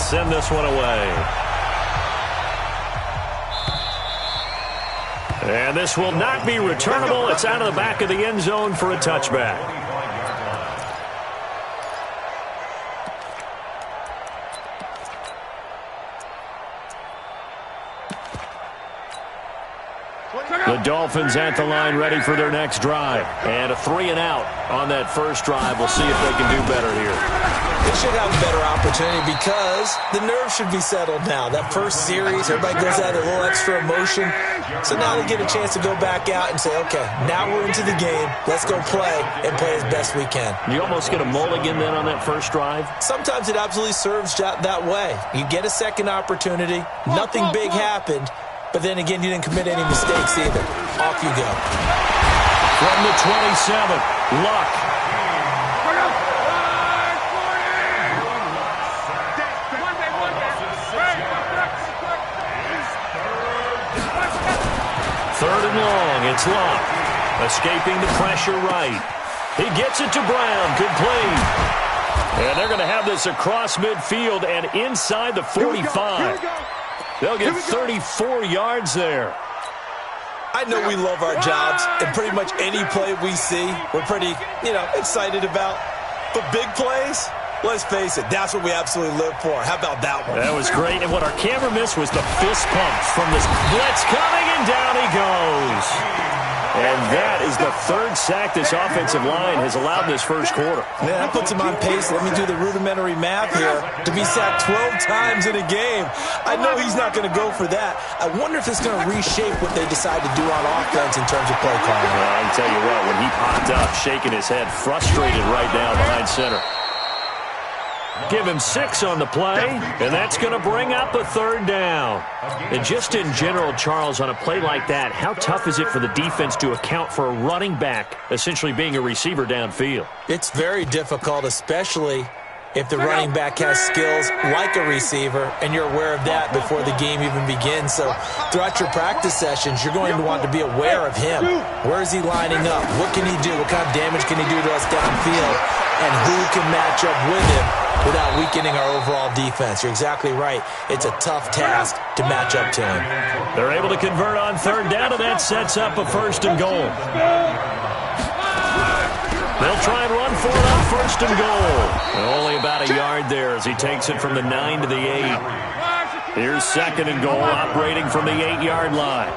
send this one away. And this will not be returnable. It's out of the back of the end zone for a touchback. The Dolphins at the line ready for their next drive. And a 3-and-out on that first drive. We'll see if they can do better here. They should have a better opportunity because the nerves should be settled now. That first series, everybody goes out a little extra emotion. So now they get a chance to go back out and say, okay, now we're into the game. Let's go play and play as best we can. You almost get a mulligan then on that first drive? Sometimes it absolutely serves that way. You get a second opportunity. Nothing big happened. But then again, you didn't commit any mistakes either. Off you go. From the 27, Luck. Third and long, it's Luck. Escaping the pressure right. He gets it to Brown, complete. And they're going to have this across midfield and inside the 45. They'll get 34 yards there. I know we love our jobs, and pretty much any play we see, we're pretty, excited about. But big plays, let's face it, that's what we absolutely live for. How about that one? That was great, and what our camera missed was the fist pump from this blitz coming, and down he goes. And that is the third sack this offensive line has allowed this first quarter. Man, that puts him on pace. Let me do the rudimentary math here. To be sacked 12 times in a game, I know he's not going to go for that. I wonder if it's going to reshape what they decide to do on offense in terms of play calling. Well, I can tell you what, when he popped up, shaking his head, frustrated right now behind center. Give him 6 on the play, and that's going to bring up a third down. And just in general, Charles, on a play like that, how tough is it for the defense to account for a running back essentially being a receiver downfield? It's very difficult, especially if the running back has skills like a receiver, and you're aware of that before the game even begins. So throughout your practice sessions, you're going to want to be aware of him. Where is he lining up? What can he do? What kind of damage can he do to us downfield? And who can match up with him without weakening our overall defense? You're exactly right. It's a tough task to match up to him. They're able to convert on third down, and that sets up a first and goal. They'll try and run for it on first and goal. And only about a yard there as he takes it from the 9 to the 8. Here's second and goal, operating from the 8-yard line.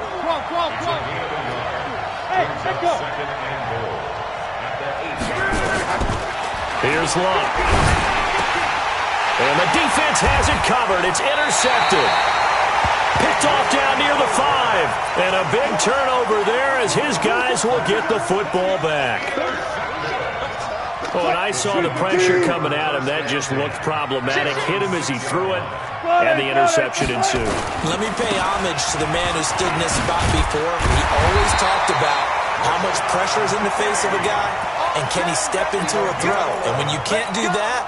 Here's Luck. And the defense has it covered. It's intercepted. Picked off down near the 5. And a big turnover there as his guys will get the football back. Oh, and I saw the pressure coming at him. That just looked problematic. Hit him as he threw it, and the interception ensued. Let me pay homage to the man who stood in this spot before. He always talked about how much pressure is in the face of a guy, and can he step into a throw. And when you can't do that,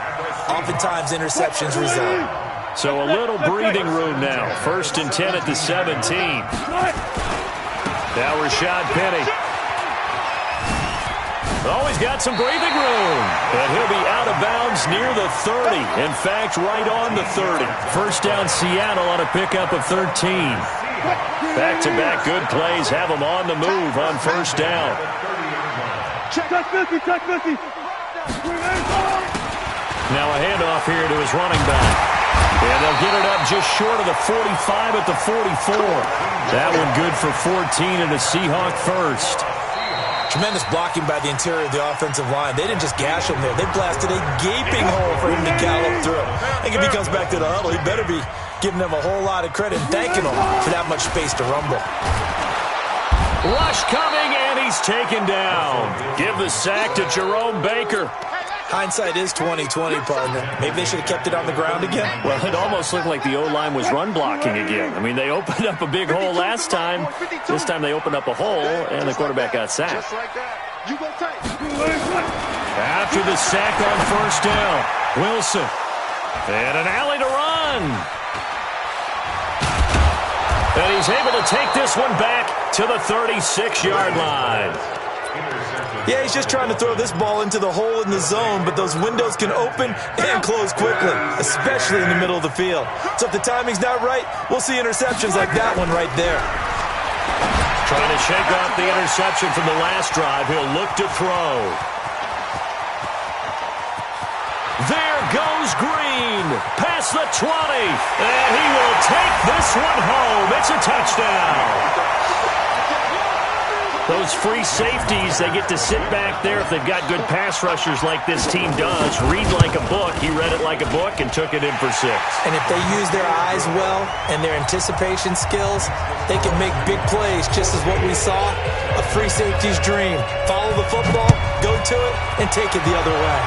oftentimes interceptions result. So a little breathing room now. First and 10 at the 17. Now Rashad Penny. Oh, he's got some breathing room. And he'll be out of bounds near the 30. In fact, right on the 30. First down Seattle on a pickup of 13. Back-to-back good plays have them on the move on first down. Check 50, check 50. Now a handoff here to his running back. And they'll get it up just short of the 45 at the 44. That one good for 14 and a Seahawk first. Tremendous blocking by the interior of the offensive line. They didn't just gash him there. They blasted a gaping hole for him to gallop through. I think if he comes back to the huddle, he better be giving them a whole lot of credit and thanking them for that much space to rumble. Rush coming, and he's taken down. Give the sack to Jerome Baker. Hindsight is 20/20, partner. Maybe they should have kept it on the ground again. Well, it almost looked like the O-line was run blocking again. I mean, they opened up a big hole last time. This time they opened up a hole, and the quarterback got sacked. After the sack on first down, Wilson. And an alley to run. And he's able to take this one back to the 36-yard line. Yeah, he's just trying to throw this ball into the hole in the zone, but those windows can open and close quickly, especially in the middle of the field. So if the timing's not right, we'll see interceptions like that one right there. Trying to shake off the interception from the last drive. He'll look to throw. There goes Green. Past the 20. And he will take this one home. It's a touchdown. Those free safeties, they get to sit back there if they've got good pass rushers like this team does. Read like a book. He read it like a book and took it in for 6. And if they use their eyes well and their anticipation skills, they can make big plays, just as what we saw. A free safety's dream. Follow the football, go to it, and take it the other way.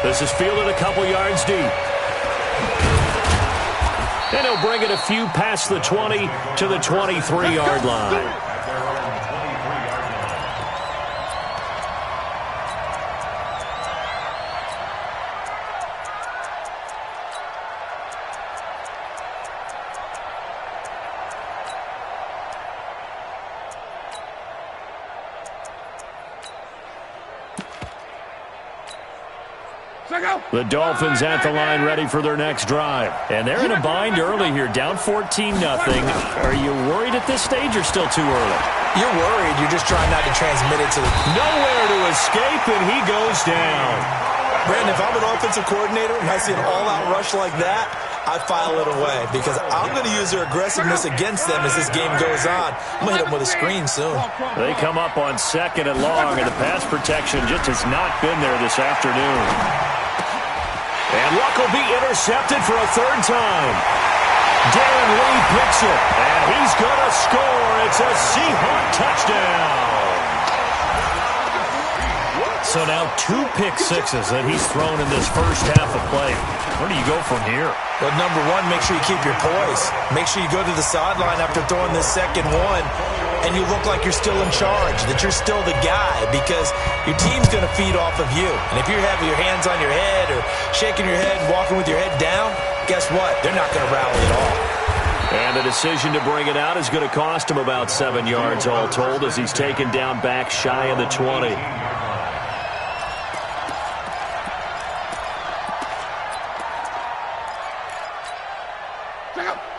This is fielded a couple yards deep. And he'll bring it a few past the 20 to the 23-yard line. The Dolphins at the line ready for their next drive. And they're in a bind early here, down 14-0. Are you worried at this stage or still too early? You're worried. You're just trying not to transmit it to the... Nowhere to escape, and he goes down. Brandon, if I'm an offensive coordinator and I see an all-out rush like that, I file it away because I'm going to use their aggressiveness against them as this game goes on. I'm going to hit them with a screen soon. They come up on 2nd and long, and the pass protection just has not been there this afternoon. And Luck will be intercepted for a 3rd time. Darren Lee picks it, and he's going to score. It's a Seahawk touchdown. So now 2 pick sixes that he's thrown in this first half of play. Where do you go from here? Well, number one, make sure you keep your poise. Make sure you go to the sideline after throwing this second one, and you look like you're still in charge, that you're still the guy, because your team's going to feed off of you. And if you're having your hands on your head or shaking your head, walking with your head down, guess what? They're not going to rally at all. And the decision to bring it out is going to cost him about 7 yards all told as he's taken down back shy of the 20.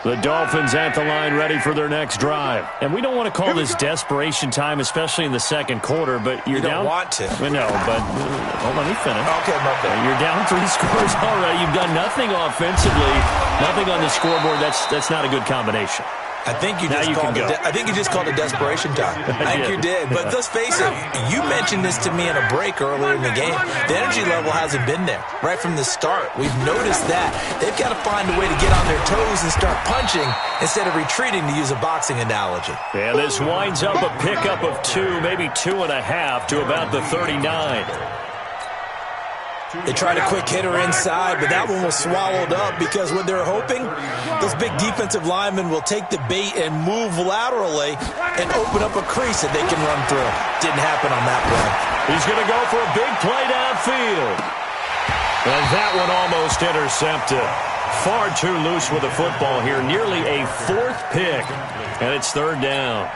The Dolphins at the line ready for their next drive. And we don't want to call this desperation time, especially in the second quarter, but you're down. You don't want to. No, but let me finish. Okay, You're down 3 scores already. You've done nothing offensively, nothing on the scoreboard. That's not a good combination. I think you just called it desperation time. I think you did. But let's face it, you mentioned this to me in a break earlier in the game. The energy level hasn't been there right from the start. We've noticed that. They've got to find a way to get on their toes and start punching instead of retreating, to use a boxing analogy. And this winds up a pickup of 2, maybe 2.5 to about the 39. They tried a quick hitter inside, but that one was swallowed up because what they're hoping, those big defensive linemen will take the bait and move laterally and open up a crease that they can run through. Didn't happen on that play. He's going to go for a big play downfield. And that one almost intercepted. Far too loose with the football here. Nearly a 4th pick. And it's 3rd down.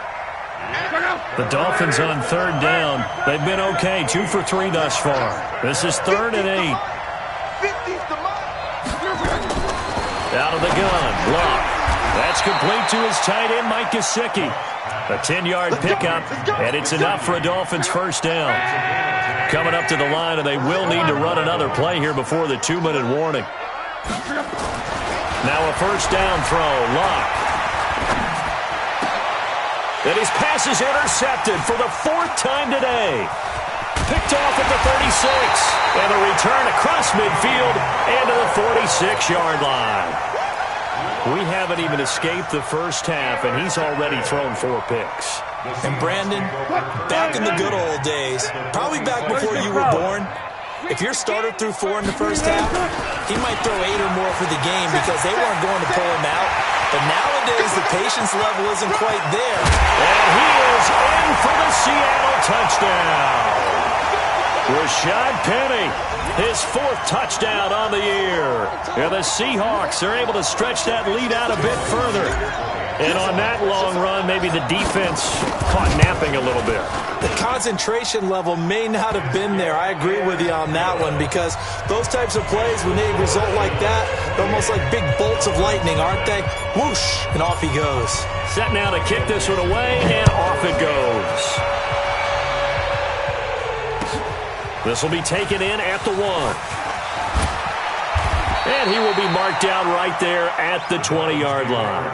The Dolphins on 3rd down. They've been okay. 2 for 3 thus far. This is 3rd and 8. Out of the gun. Luck. That's complete to his tight end, Mike Gesicki. A 10-yard pickup, and it's enough for a Dolphins first down. Coming up to the line, and they will need to run another play here before the 2-minute warning. Now a first down throw. Luck. And his pass is intercepted for the 4th time today. Picked off at the 36. And a return across midfield and to the 46-yard line. We haven't even escaped the first half, and he's already thrown 4 picks. And Brandon, back in the good old days, probably back before you were born, if your starter threw 4 in the first half, he might throw 8 or more for the game because they weren't going to pull him out. But nowadays, the patience level isn't quite there. And he is in for the Seattle touchdown. Rashad Penny, his 4th touchdown on the year. And the Seahawks are able to stretch that lead out a bit further. And on that long run, maybe the defense caught napping a little bit. The concentration level may not have been there. I agree with you on that one, because those types of plays, when they result like that, they're almost like big bolts of lightning, aren't they? Whoosh, and off he goes. Set now to kick this one away, and off it goes. This will be taken in at the 1. And he will be marked down right there at the 20-yard line.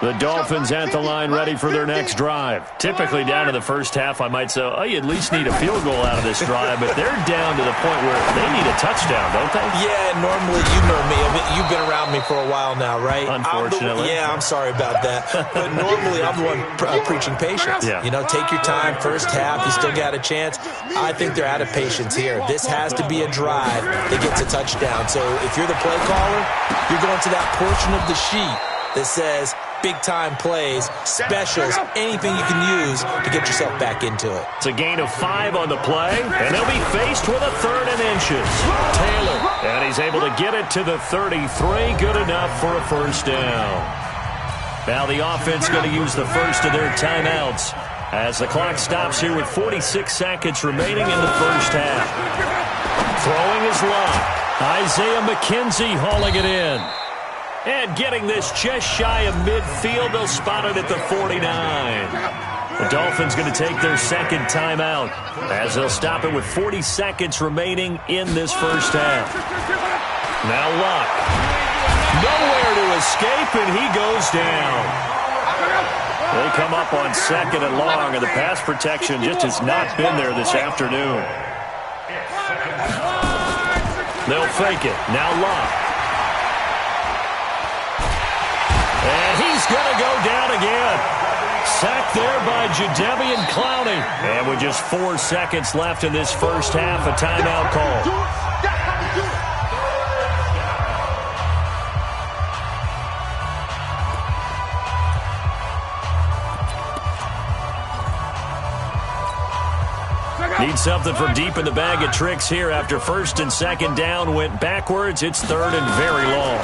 The Dolphins at the line ready for their next drive. Typically down to the first half, I might say, oh, you at least need a field goal out of this drive, but they're down to the point where they need a touchdown, don't they? Yeah, normally, you know me. I mean, you've been around me for a while now, right? Unfortunately. I'm sorry about that. But normally, I'm the one preaching patience. Yeah. You know, take your time, first half, you still got a chance. I think they're out of patience here. This has to be a drive that gets a touchdown. So if you're the play caller, you're going to that portion of the sheet that says big-time plays, specials, anything you can use to get yourself back into it. It's a gain of 5 on the play, and they'll be faced with a 3rd and inches. Taylor, and he's able to get it to the 33, good enough for a first down. Now the offense going to use the first of their timeouts as the clock stops here with 46 seconds remaining in the first half. Throwing his lock. Isaiah McKenzie hauling it in. And getting this just shy of midfield, they'll spot it at the 49. The Dolphins going to take their second timeout as they'll stop it with 40 seconds remaining in this first half. Now Luck. Nowhere to escape, and he goes down. They come up on 2nd and long, and the pass protection just has not been there this afternoon. They'll fake it. Now Luck. And he's going to go down again. Sacked there by Jadeveon Clowney. And with just 4 seconds left in this first half, a timeout call. Need something from deep in the bag of tricks here after 1st and 2nd down went backwards. It's 3rd and very long.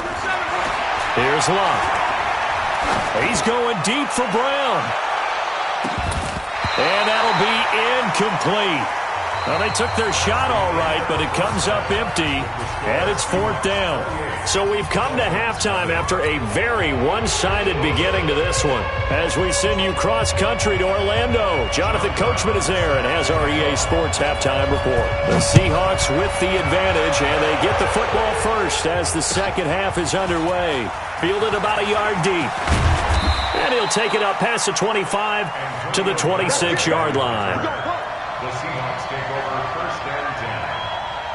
Here's Luck. He's going deep for Brown. And that'll be incomplete. Well, they took their shot all right, but it comes up empty, and it's 4th down. So we've come to halftime after a very one-sided beginning to this one. As we send you cross-country to Orlando, Jonathan Coachman is there and has our EA Sports halftime report. The Seahawks with the advantage, and they get the football first as the second half is underway. Fielded about a yard deep. And he'll take it up past the 25 to the 26-yard line. The Seahawks take over 1st and 10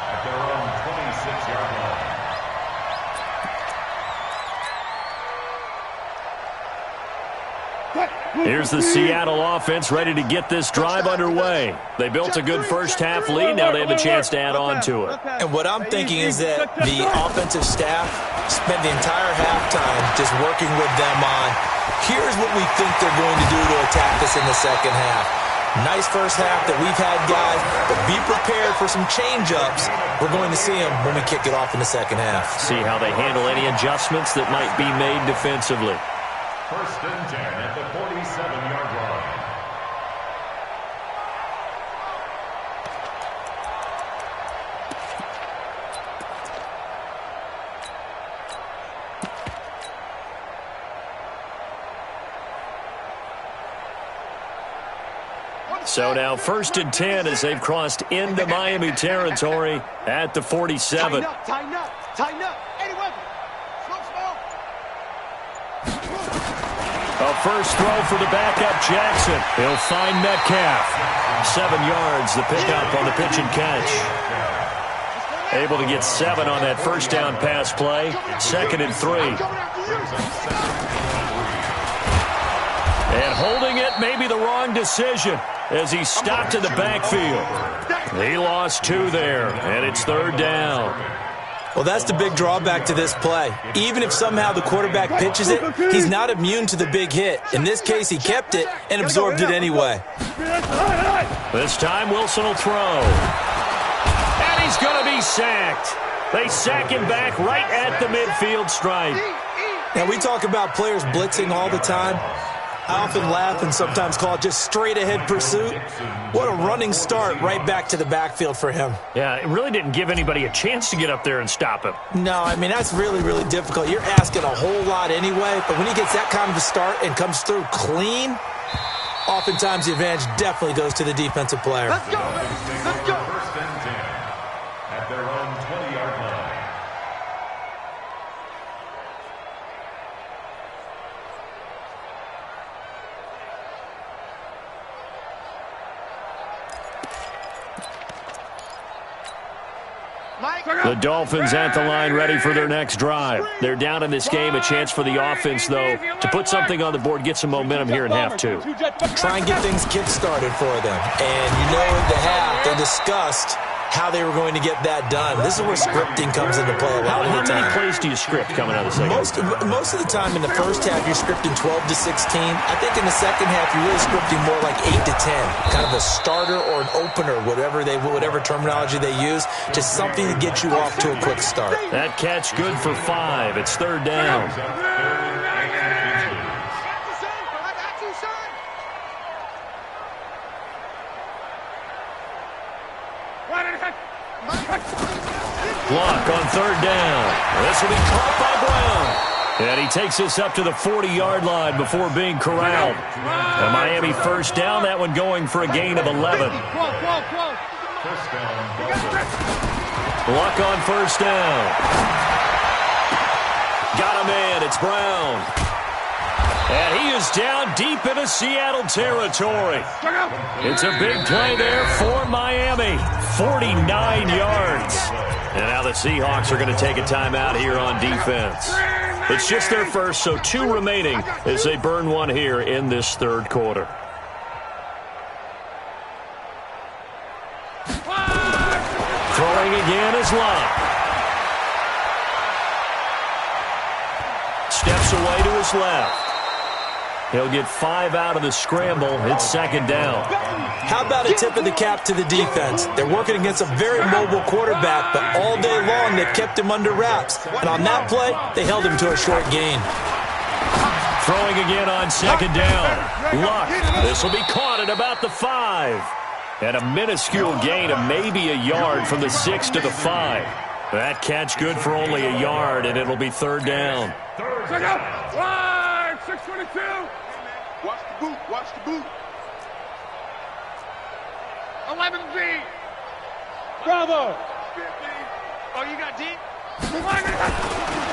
at their own 26-yard line. Here's the Seattle offense ready to get this drive underway. They built a good first half lead. Now they have a chance to add on to it. And what I'm thinking is that the offensive staff spent the entire halftime just working with them on, here's what we think they're going to do to attack us in the second half. Nice first half that we've had, guys, but be prepared for some change-ups. We're going to see them when we kick it off in the second half. See how they handle any adjustments that might be made defensively. 1st and 10 at the 47-yard line. So now 1st and 10 as they've crossed into Miami territory at the 47. Tighten up. Any weapon. Slow spell. A first throw for the backup Jackson. He'll find Metcalf. 7 yards, the pickup on the pitch and catch. Able to get 7 on that first down pass play. 2nd and 3. And holding it may be the wrong decision as he stopped in the backfield. He lost 2 there, and it's 3rd down. Well, that's the big drawback to this play. Even if somehow the quarterback pitches it, he's not immune to the big hit. In this case, he kept it and absorbed it anyway. This time, Wilson will throw. And he's going to be sacked. They sack him back right at the midfield stripe. Now, we talk about players blitzing all the time. I often laugh and sometimes call it just straight-ahead pursuit. What a running start right back to the backfield for him. Yeah, it really didn't give anybody a chance to get up there and stop him. No, I mean, that's really, really difficult. You're asking a whole lot anyway, but when he gets that kind of a start and comes through clean, oftentimes the advantage definitely goes to the defensive player. Let's go. Let's go. First and 10 at their own 20-yard line. The Dolphins at the line ready for their next drive. They're down in this game. A chance for the offense, though, to put something on the board, get some momentum here in half two. Try and get things kick-started for them. And you know in the half, they discussed how they were going to get that done. This is where scripting comes into play a lot of the time. How many plays do you script coming out of the second? Most of the time in the first half, you're scripting 12 to 16. I think in the second half, you're really scripting more like 8 to 10. Kind of a starter or an opener, whatever terminology they use. Just something to get you off to a quick start. That catch good for 5. It's third down. Block on third down. This will be caught by Brown. And he takes this up to the 40-yard line before being corralled. A Miami first down, that one going for a gain of 11. Block on first down. Got him in. It's Brown. And he is down deep into Seattle territory. It's a big play there for Miami. 49 yards. And now the Seahawks are going to take a timeout here on defense. It's just their first, so 2 remaining as they burn one here in this third quarter. Throwing again is Love. Steps away to his left. He'll get 5 out of the scramble. It's second down. How about a tip of the cap to the defense? They're working against a very mobile quarterback, but all day long they've kept him under wraps. And on that play, they held him to a short gain. Throwing again on second down. Luck. This will be caught at about the 5. And a minuscule gain of maybe a yard from the 6 to the 5. That catch good for only a yard, and it'll be third down. Check out. 622. Watch the boot. Watch the boot. 11B. Bravo. 50. Oh, you got deep?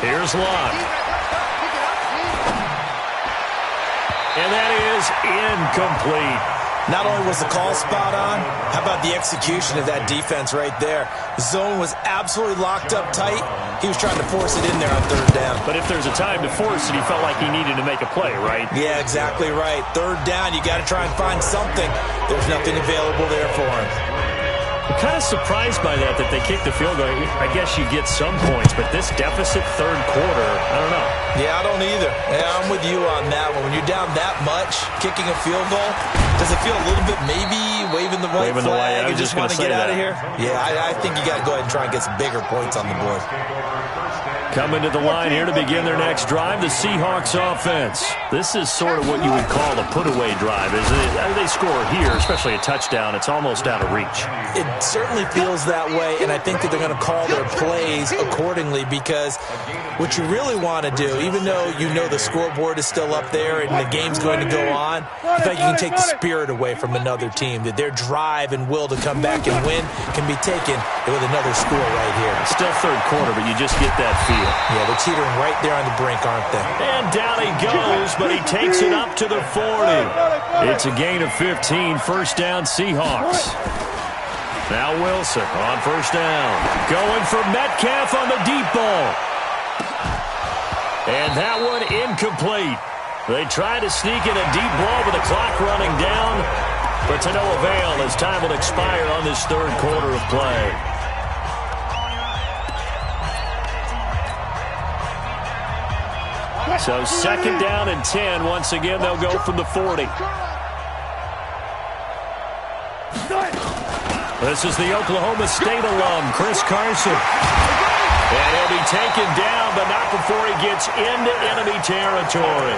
Here's Locke. And that is incomplete. Not only was the call spot on, how about the execution of that defense right there? The zone was absolutely locked up tight. He was trying to force it in there on third down. But if there's a time to force it, he felt like he needed to make a play, right? Yeah, exactly right. Third down, you got to try and find something. There's nothing available there for him. I'm kind of surprised by that they kicked the field goal. I guess you get some points, but this deficit third quarter, I don't know. Yeah, I don't either. Yeah, I'm with you on that one. When you're down that much, kicking a field goal, does it feel a little bit maybe waving the white flag and just want to get out of here? Yeah, I think you got to go ahead and try and get some bigger points on the board. Coming to the line here to begin their next drive, the Seahawks offense. This is sort of what you would call a put-away drive, isn't it? They score here, especially a touchdown. It's almost out of reach. It certainly feels that way, and I think that they're going to call their plays accordingly because what you really want to do, even though you know the scoreboard is still up there and the game's going to go on, I think you can take the spirit away from another team, that their drive and will to come back and win can be taken with another score right here. Still third quarter, but you just get that feel. Yeah, they're teetering right there on the brink, aren't they? And down he goes, but he takes it up to the 40. It's a gain of 15, first down Seahawks. Now Wilson on first down. Going for Metcalf on the deep ball. And that one incomplete. They try to sneak in a deep ball with the clock running down, but to no avail as time will expire on this third quarter of play. So second down and 10. Once again, they'll go from the 40. This is the Oklahoma State alum, Chris Carson. And he'll be taken down, but not before he gets into enemy territory.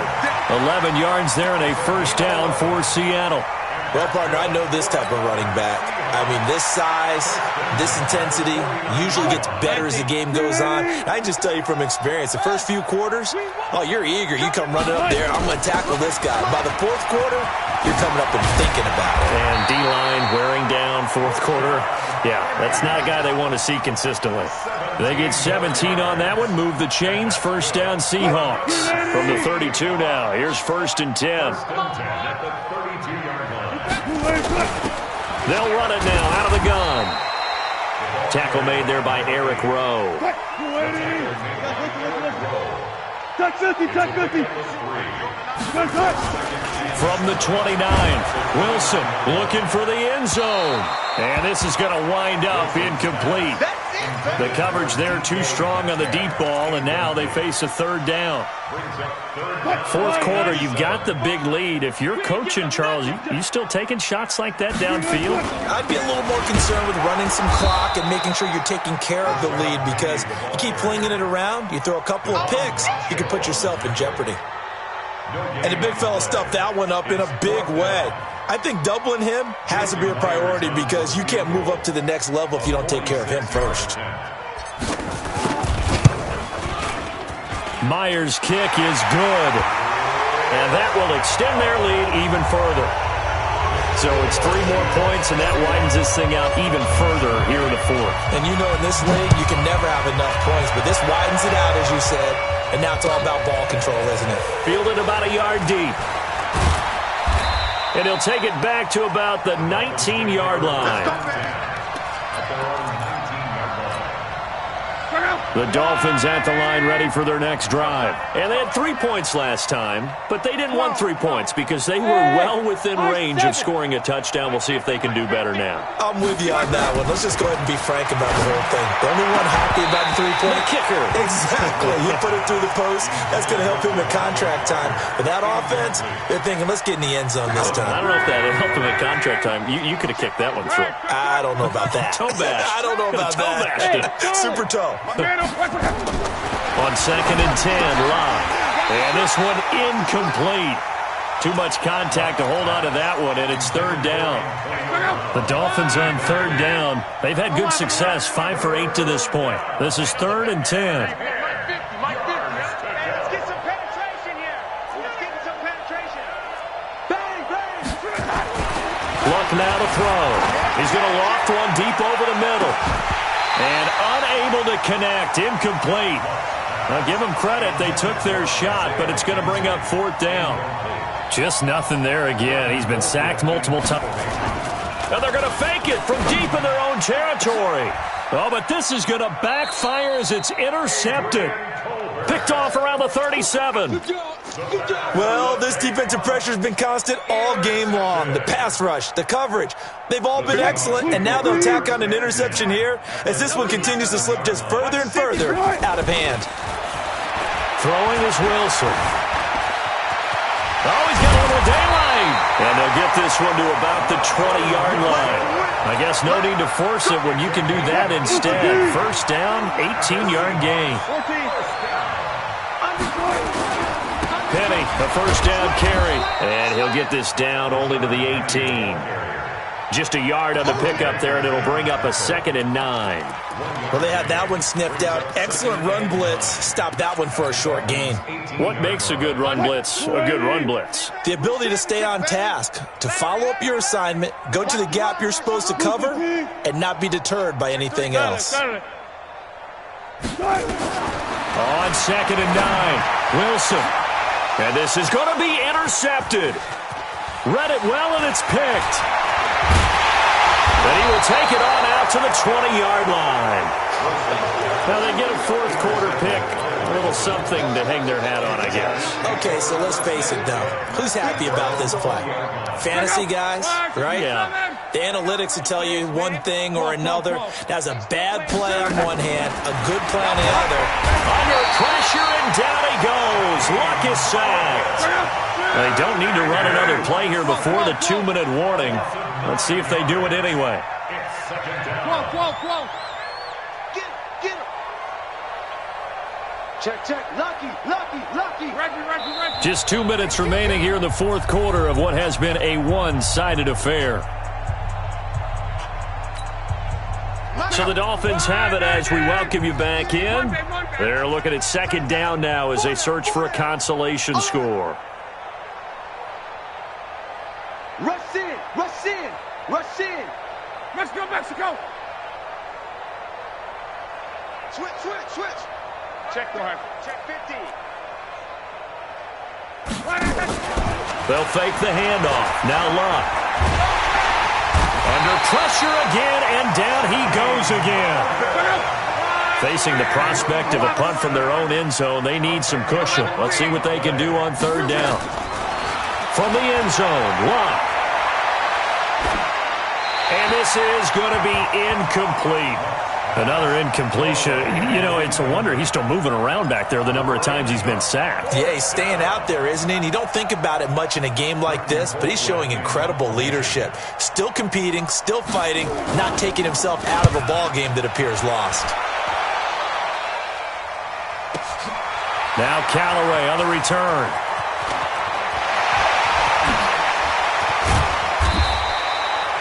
11 yards there and a first down for Seattle. Well, partner, I know this type of running back. I mean, this size, this intensity usually gets better as the game goes on. I can just tell you from experience, the first few quarters, oh, you're eager. You come running up there, I'm going to tackle this guy. By the fourth quarter, you're coming up and thinking about it. And D-line wearing down fourth quarter. Yeah, that's not a guy they want to see consistently. They get 17 on that one, move the chains, first down Seahawks. From the 32 now, here's 1st and 10. They'll run it now out of the gun. Tackle made there by Eric Rowe. From the 29, Wilson looking for the end zone. And this is going to wind up incomplete. The coverage there too strong on the deep ball, and now they face a third down. Fourth quarter, you've got the big lead. If you're coaching, Charles, you still taking shots like that downfield? I'd be a little more concerned with running some clock and making sure you're taking care of the lead, because you keep flinging it around, you throw a couple of picks, you can put yourself in jeopardy. And the big fella stuffed that one up in a big way. I think doubling him has to be a priority, because you can't move up to the next level if you don't take care of him first. Myers' kick is good. And that will extend their lead even further. So it's 3 more points, and that widens this thing out even further here in the fourth. And you know, in this league, you can never have enough points, but this widens it out, as you said. And now it's all about ball control, isn't it? Fielded about a yard deep. And he'll take it back to about the 19-yard line. The Dolphins at the line ready for their next drive. And they had 3 points last time, but they didn't want 3 points because they were well within range of scoring a touchdown. We'll see if they can do better now. I'm with you on that one. Let's just go ahead and be frank about the whole thing. The only one happy about the 3-point. The kicker. Exactly. You put it through the post. That's going to help him at contract time. But that offense, they're thinking, let's get in the end zone this time. I don't know if that helped him at contract time. You could have kicked that one through. I don't know about that. Toe bash. I don't know about that. Super toe. On 2nd and 10, Love. And this one incomplete. Too much contact to hold on to that one, and it's 3rd down. The Dolphins on 3rd down. They've had good success, 5 for 8 to this point. This is 3rd and 10. Let's get some penetration here. Let's get some penetration. Bang, bang. Luck now to throw. He's going to loft one deep over the middle. And unable to connect, incomplete. Now give them credit, they took their shot, but it's going to bring up 4th down. Just nothing there again. He's been sacked multiple times. Now they're going to fake it from deep in their own territory. Oh, but this is going to backfire as it's intercepted. Picked off around the 37. Well, this defensive pressure has been constant all game long. The pass rush, the coverage, they've all been excellent, and now they'll tack on an interception here as this one continues to slip just further and further out of hand. Throwing is Wilson. Oh, he's got a little daylight. And they'll get this one to about the 20-yard line. I guess no need to force it when you can do that instead. First down, 18-yard gain. Penny, the first down carry. And he'll get this down only to the 18. Just a yard on the pickup there, and it'll bring up a 2nd and 9. Well, they had that one sniffed out. Excellent run blitz. Stop that one for a short gain. What makes a good run blitz a good run blitz? The ability to stay on task, to follow up your assignment, go to the gap you're supposed to cover, and not be deterred by anything else. On 2nd and 9, Wilson. And this is going to be intercepted. Read it well, and it's picked. And he will take it on out to the 20-yard line. Now they get a fourth quarter pick. A little something to hang their hat on, I guess. Okay, so let's face it, though. Who's happy about this play? Fantasy guys, right? Yeah. The analytics will tell you one thing or another. That's a bad play on one hand, a good play on the other. Under pressure, and down he goes. Luck is sacked. They don't need to run another play here before the 2-minute warning. Let's see if they do it anyway. 12. Get him. Check. Lucky. Reggie. Just 2 minutes remaining here in the fourth quarter of what has been a one-sided affair. So the Dolphins have it as we welcome you back in. They're looking at second down now as they search for a consolation score. Rush in. Mexico. Switch. Check 50. They'll fake the handoff. Now Luck. Under pressure again, and down he goes again. Facing the prospect of a punt from their own end zone, they need some cushion. Let's see what they can do on third down. From the end zone, Luck. And this is going to be incomplete. Another incompletion. You know, it's a wonder he's still moving around back there the number of times he's been sacked. Yeah, he's staying out there, isn't he? And you don't think about it much in a game like this, but he's showing incredible leadership. Still competing, still fighting, not taking himself out of a ball game that appears lost. Now Callaway on the return.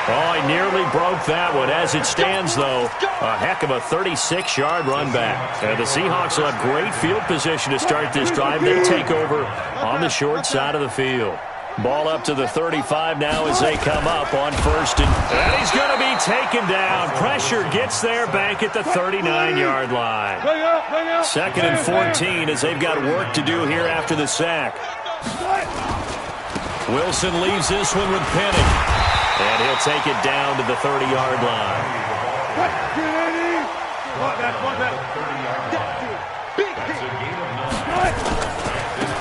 Oh, he nearly broke that one. As it stands, though, a heck of a 36-yard run back. And the Seahawks will have great field position to start this drive. They take over on the short side of the field. Ball up to the 35 now as they come up on first. And he's going to be taken down. Pressure gets there back at the 39-yard line. Second and 14 as they've got work to do here after the sack. Wilson leaves this one with Penny. And he'll take it down to the 30-yard line.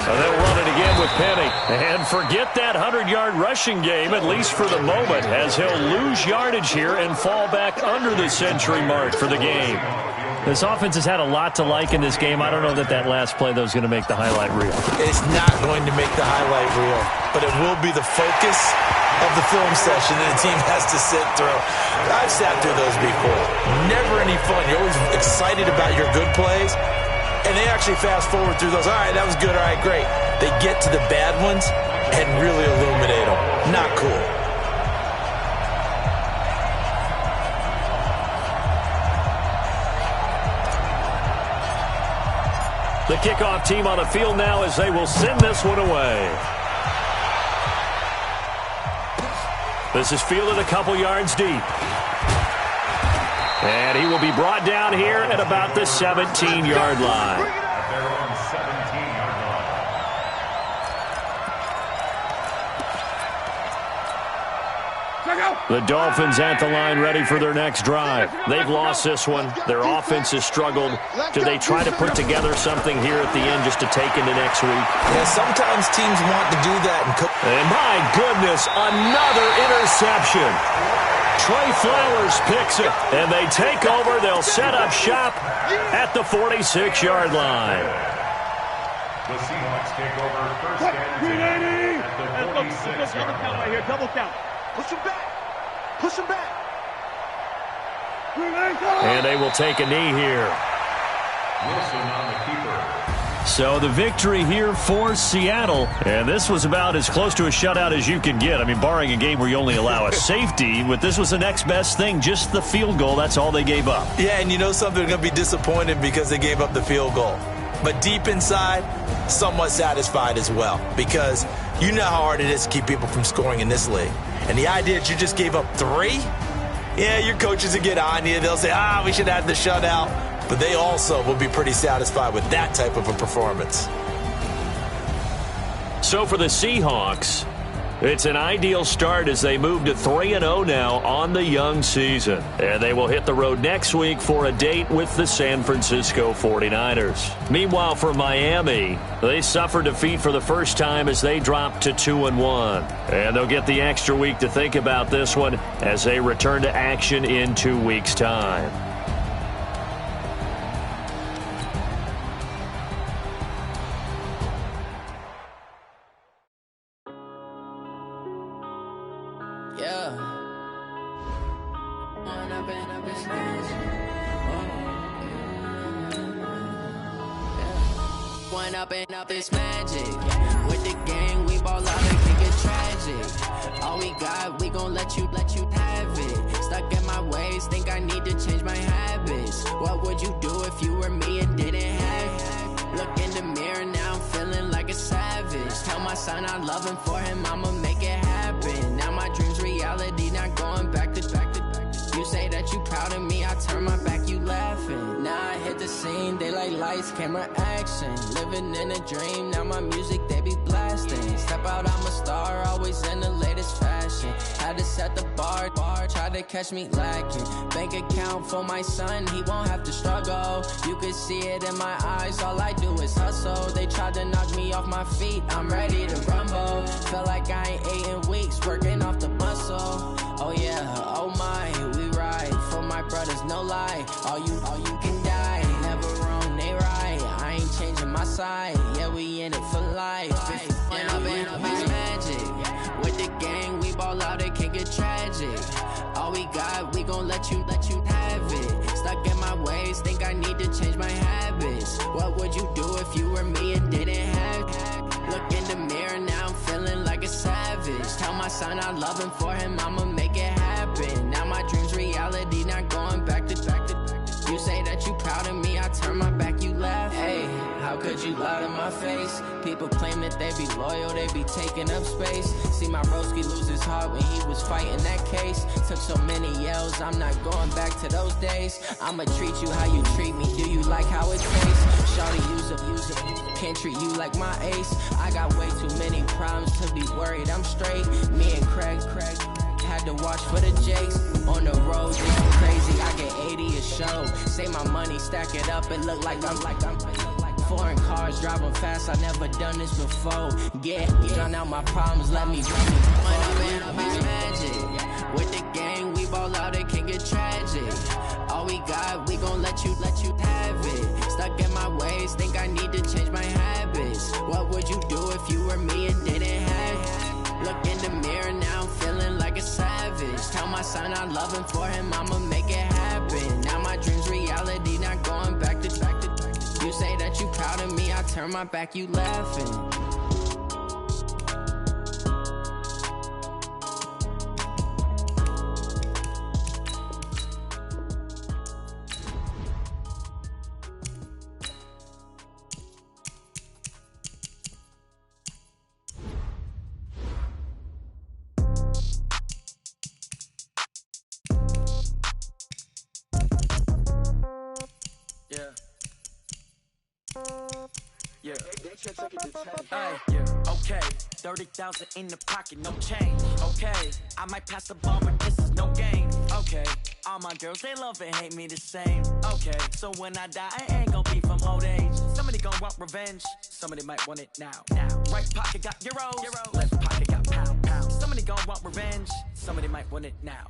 So they'll run it again with Penny. And forget that 100-yard rushing game, at least for the moment, as he'll lose yardage here and fall back under the century mark for the game. This offense has had a lot to like in this game. I don't know that last play, though, is going to make the highlight reel. It's not going to make the highlight reel, but it will be the focus of the film session that a team has to sit through. I've sat through those before. Never any fun. You're always excited about your good plays, and they actually fast forward through those. All right, that was good. All right, great. They get to the bad ones and really illuminate them. Not cool. The kickoff team on the field now as they will send this one away. This is fielded a couple yards deep. And he will be brought down here at about the 17-yard line. The Dolphins at the line ready for their next drive. They've lost this one. Their offense has struggled. Do they try to put together something here at the end just to take into next week? Yeah, sometimes teams want to do that. And my goodness, another interception. Trey Flowers picks it, and they take over. They'll set up shop at the 46-yard line. The Seahawks take over first and 10 at the 46-yard line. Double count. Push him back. And they will take a knee here. Wilson on the keeper. So the victory here for Seattle. And this was about as close to a shutout as you can get. I mean, barring a game where you only allow a safety, but this was the next best thing, just the field goal. That's all they gave up. Yeah, and you know something, they're going to be disappointed because they gave up the field goal. But deep inside, somewhat satisfied as well, because you know how hard it is to keep people from scoring in this league. And the idea that you just gave up 3, yeah, your coaches will get on you. They'll say, we should have the shutout. But they also will be pretty satisfied with that type of a performance. So for the Seahawks, it's an ideal start as they move to 3-0 now on the young season. And they will hit the road next week for a date with the San Francisco 49ers. Meanwhile, for Miami, they suffered defeat for the first time as they dropped to 2-1. And they'll get the extra week to think about this one as they return to action in 2 weeks' time. Yeah. up, it's magic. One up and up, it's magic. With the gang, we ball out and kick it tragic. All we got, we gon' let you have it. Stuck in my ways, think I need to change my habits. What would you do if you were me and didn't have it? Look in the mirror, now I'm feeling like a savage. Tell my son I love him, for him I'ma make it happen. Now my dream's reality, not going back to. You say that you proud of me, I turn my back, you laughing. Now I hit the scene, they like lights, camera, action. Living in a dream, now my music, they be blasting. Step out, I'm a star, always in the latest fashion. Had to set the bar, try to catch me lacking. Bank account for my son, he won't have to struggle. You could see it in my eyes, all I do is hustle. They tried to knock me off my feet, I'm ready to rumble. Felt like I ain't ate in weeks, working off the muscle. Oh yeah, oh my, we ride for my brothers, no lie. All you can die, never wrong, they right. I ain't changing my side, yeah, we in it for life. And up, it's magic. With the gang, we ball out, it can get tragic. All we got, we gon' let you have it. Stuck in my ways, think I need to change my habits. What would you do if you were me and didn't have it? Look in the mirror, now I'm feeling like a savage. Tell my son I love him, for him I'ma make it happen. Now my dream's reality, not going back to. You say that you proud of me, I turn my back, you laugh. Hey, how could you lie to my face? People claim that they be loyal, they be taking up space. See my broski lose his heart when he was fighting that case. Took so many yells, I'm not going back to those days. I'ma treat you how you treat me, do you like how it tastes? Shawty, use up, can't treat you like my ace. I got way too many problems to be worried, I'm straight. Me and Craig had to watch for the Jakes. On the road, it's crazy, I get 80 a show. Say my money, stack it up, it look like I'm foreign cars, driving fast, I never done this before. Yeah, drown out my problems, let me One up, it's magic. With the gang, we ball out, it can get tragic. All we got, we gon' let you have it. Stuck in my ways, think I need to change my habits. What would you do if you were me and didn't have it? Look in the mirror, now I'm feeling like a savage. Tell my son I love him, for him I'ma make it happen. Now my dream's reality, not going back to. You say that you proud of me, I turn my back, you laughing. Yeah. Yeah. Okay. 30,000 in the pocket, no change. Okay. I might pass the ball, but this is no game. Okay. All my girls, they love and hate me the same. Okay. So when I die, I ain't gon' be from old age. Somebody gon' want revenge. Somebody might want it now. Right pocket got euros. Left pocket got pound. Somebody gon' want revenge. Somebody might want it now.